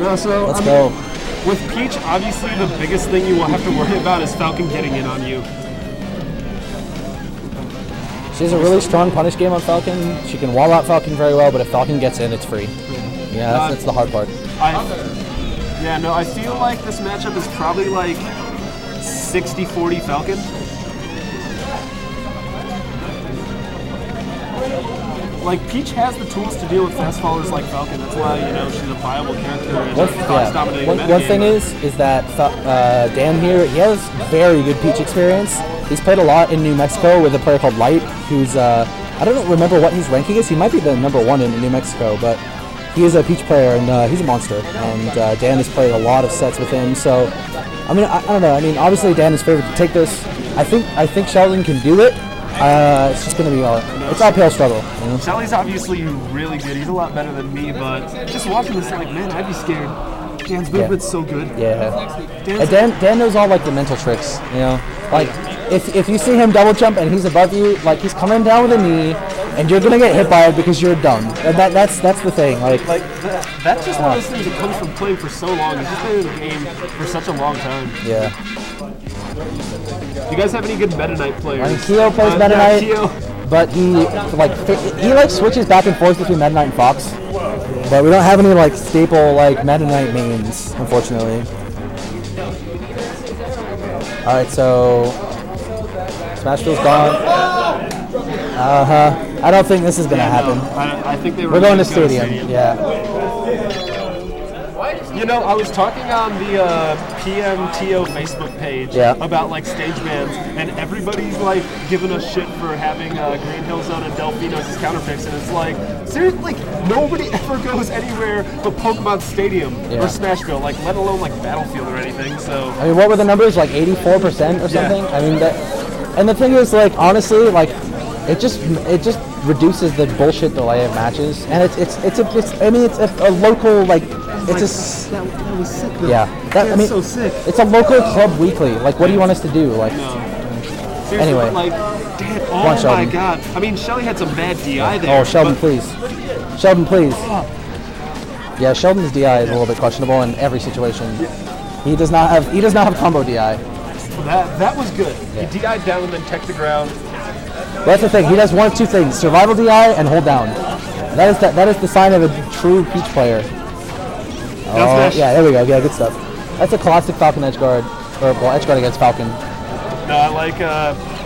No, so Let's go. With Peach, obviously the biggest thing you will have to worry about is Falcon getting in on you. She has a really strong punish game on Falcon. She can wall out Falcon very well, but if Falcon gets in, it's free. Yeah, that's the hard part. I feel like this matchup is probably like 60-40 Falcon. Like, Peach has the tools to deal with fast fallers like Falcon. That's why, she's a viable character in a class-dominating metagame. One thing is that Dan here, he has very good Peach experience. He's played a lot in New Mexico with a player called Light, who's, I don't remember what his ranking is. He might be the #1 in New Mexico, but he is a Peach player, and he's a monster. And Dan has played a lot of sets with him, so, I don't know. Obviously Dan is favored to take this. I think Sheldon can do it. It's just going to be it's uphill struggle. Shelly's obviously really good. He's a lot better than me, but just watching this, like, man, I'd be scared. Dan's movement's so good. Yeah. Dan knows all, like, the mental tricks, Like, if you see him double jump and he's above you, like, he's coming down with a knee, and you're going to get hit by it because you're dumb. And that's the thing. That's just one of those things that comes from playing for so long. He's just been in the game for such a long time. Yeah. Do you guys have any good Meta Knight players? Keo plays Meta Knight, but he switches back and forth between Meta Knight and Fox. But we don't have any staple Meta Knight mains, unfortunately. All right, so Smashville's gone. I don't think this is gonna happen. No, I think we're going to Stadium. Yeah. I was talking on the PMTO Facebook page about stage bans, and everybody's giving us shit for having Green Hill Zone and Delphinos as counter picks, and it's seriously, nobody ever goes anywhere but Pokemon Stadium or Smashville, let alone Battlefield or anything. So what were the numbers? 84% or something? Yeah. And the thing is, honestly, it just reduces the bullshit delay of matches, and it's a local that was sick though. Yeah, that's so sick. It's a local club weekly. What do you want us to do? No. Seriously, anyway. Dan, oh my god. Shelly had some bad DI there. Oh, Sheldon, please. Sheldon, please. Yeah, Sheldon's DI is a little bit questionable in every situation. He does not have combo DI. That was good. Yeah. He DI'd down and then tech the ground. Well, that's the thing. He does one of two things: survival DI and hold down. That is the sign of a true Peach player. Oh, yeah, there we go. Yeah, good stuff. That's a classic Falcon edge guard, edge guard against Falcon. No, I like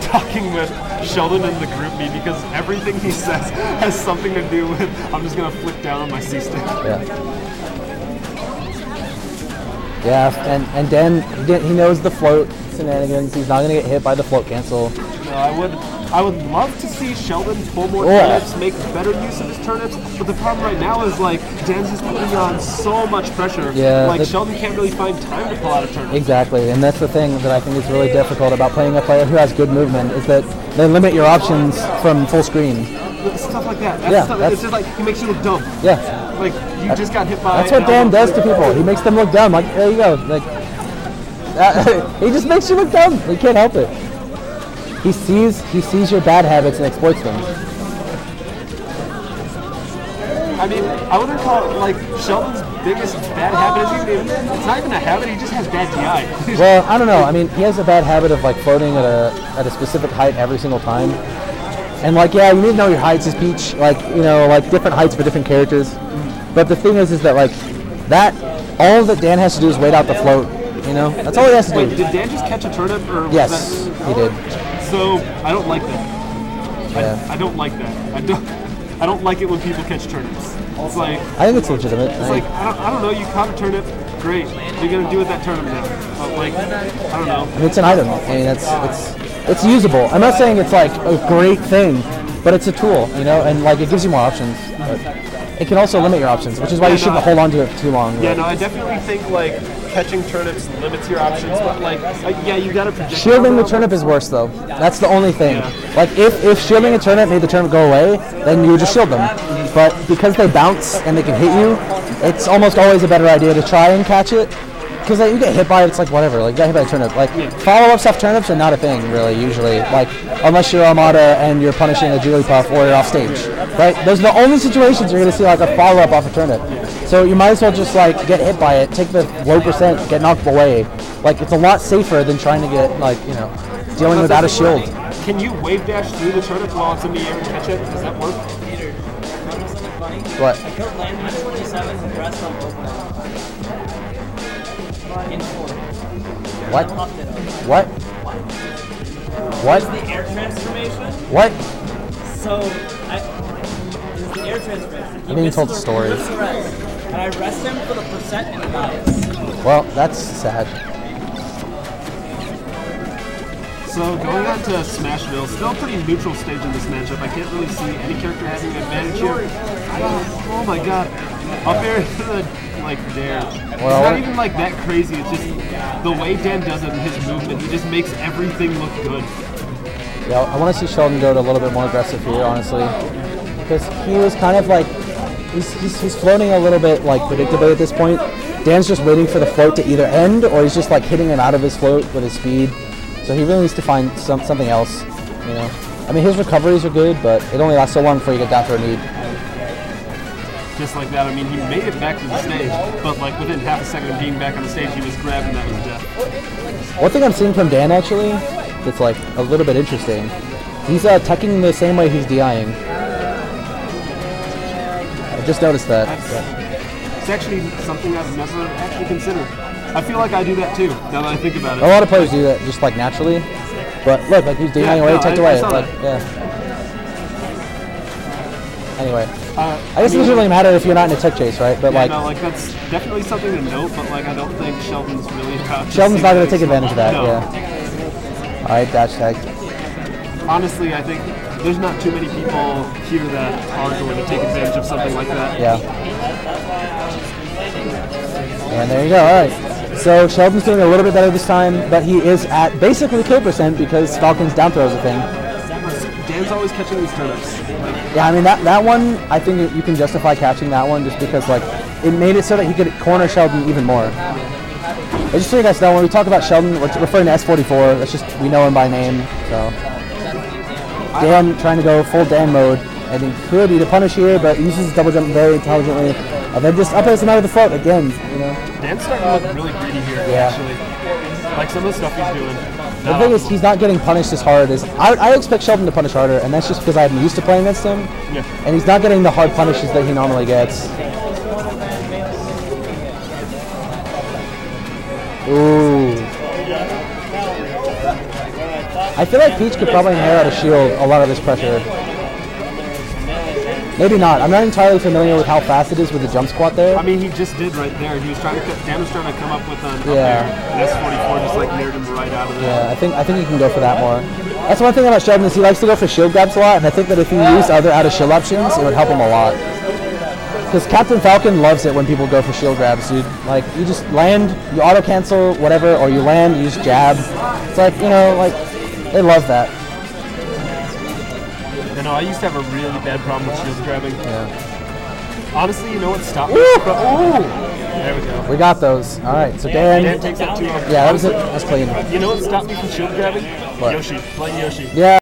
talking with Sheldon in the group me because everything he says has something to do with I'm just gonna flick down on my C stick. Yeah, and Dan he knows the float shenanigans. He's not gonna get hit by the float cancel. No, I would love to see Sheldon pull more turnips, make better use of his turnips, but the problem right now is Dan's just putting on so much pressure. Yeah, Sheldon can't really find time to pull out a turnip. Exactly, and that's the thing that I think is really difficult about playing a player who has good movement is that they limit your options from full screen. Stuff like that. It's just he makes you look dumb. Yeah. You just got hit by. That's what Dan does to people. He makes them look dumb. There you go. He just makes you look dumb. You can't help it. He sees your bad habits and exploits them. I wouldn't call it Sheldon's biggest bad habit is it's not even a habit, he just has bad DI. Well, I don't know. He has a bad habit of floating at a specific height every single time. And you need to know your heights as Peach, different heights for different characters. But the thing is that all that Dan has to do is wait out the float. That's all he has to do. Did Dan just catch a turnip or? Yes, he did. So I don't like that. Yeah. I don't like that. I don't like it when people catch turnips. It's I think it's legitimate. It's I don't know. You caught a turnip, great. What are you gonna do with that turnip now? I don't know. It's an item. It's usable. I'm not saying it's a great thing, but it's a tool, and it gives you more options. But it can also limit your options, which is why you shouldn't hold on to it too long. Yeah, no, I definitely think catching turnips limits your options, but you gotta predict. Shielding the turnip is worse though. That's the only thing. If shielding a turnip made the turnip go away, then you would just shield them. But because they bounce and they can hit you, it's almost always a better idea to try and catch it. because like, you get hit by it, it's like whatever. Like, you got hit by a turnip. Like, follow-ups off turnips are not a thing, really, usually. Like, unless you're Armada and you're punishing a Jigglypuff or you're off stage, right? Those are the only situations you're going to see, like, a follow-up off a turnip. So you might as well just, like, get hit by it, take the low percent, get knocked away. Like, it's a lot safer than trying to get, like, you know, dealing without a shield. Can you wave dash through the turnip while it's in the air and catch it? Does that work? What? I killed land at 27 and rest on open. In 4. What? What? What? The air transformation? What? So, this is the air transformation. I'm being told the story. And I rest him for the percent and he dies. Well, that's sad. So going on to Smashville, still a pretty neutral stage in this matchup. I can't really see any character having an advantage here. Oh my god. Up air to the, like, there. It's not even like that crazy, it's just the way Dan does it and his movement, he just makes everything look good. Yeah, I want to see Sheldon go to a little bit more aggressive here, honestly. Because he was kind of like, he's floating a little bit like predictably at this point. Dan's just waiting for the float to either end or he's just like hitting him out of his float with his speed. So he really needs to find something else, you know. I mean, his recoveries are good, but it only lasts so long before you get down for a need. Just like that, I mean, he made it back to the stage, but like within half a second of being back on the stage, he was grabbed and that was death. One thing I'm seeing from Dan, actually, that's like a little bit interesting, he's teching the same way he's DIing. I just noticed that. It's actually something I've never actually considered. I feel like I do that too, now that I think about it. A lot of players do that just like naturally, but look, like he's DIing away, tucked away. Like, yeah. Anyway, I guess it doesn't really matter if you're not in a tech chase, right? But yeah, no, like that's definitely something to note, but like I don't think Sheldon's really about. Sheldon's not going to take advantage of that. No. Yeah. All right, dash tag. Honestly, I think there's not too many people here that are going to take advantage of something like that. Yeah. And there you go. All right. So Sheldon's doing a little bit better this time, but he is at basically kill percent because Falcon's down throw is a thing. Dan's always catching these turnips. Yeah, I mean that one, I think you can justify catching that one just because like it made it so that he could corner Sheldon even more. And just so you guys know, when we talk about Sheldon, we're referring to S44. That's just, we know him by name. So Dan trying to go full Dan mode, and he could either punish here, but he uses his double jump very intelligently, and then just up airs him out of the float again. You know. Dan's starting to look really greedy here. Yeah. Actually, like some of the stuff he's doing. The thing is, he's not getting punished as hard as I expect Sheldon to punish harder, and that's just because I'm used to playing against him. Yeah. And he's not getting the hard punishes that he normally gets. Ooh. I feel like Peach could probably hair out a shield a lot of this pressure. Maybe not. I'm not entirely familiar with how fast it is with the jump squat there. I mean, he just did right there. He was trying to. Dan was trying to come up with an up air, and S44 just like nared him right out of it. Yeah, I think he can go for that more. That's one thing about Sheldon is he likes to go for shield grabs a lot, and I think that if he used other out of shield options, it would help him a lot. Because Captain Falcon loves it when people go for shield grabs, dude. Like, you just land, you auto cancel, whatever, or you land, you just jab. It's like, you know, like, they love that. You know, I used to have a really bad problem with shield grabbing. Yeah. Honestly, you know what stopped me? Ooh! There we go. We got those. All right, so Dan takes that 2-0. Yeah, that was it. That's clean. You know what stopped me from shield grabbing? What? Yoshi. Playing Yoshi. Yeah.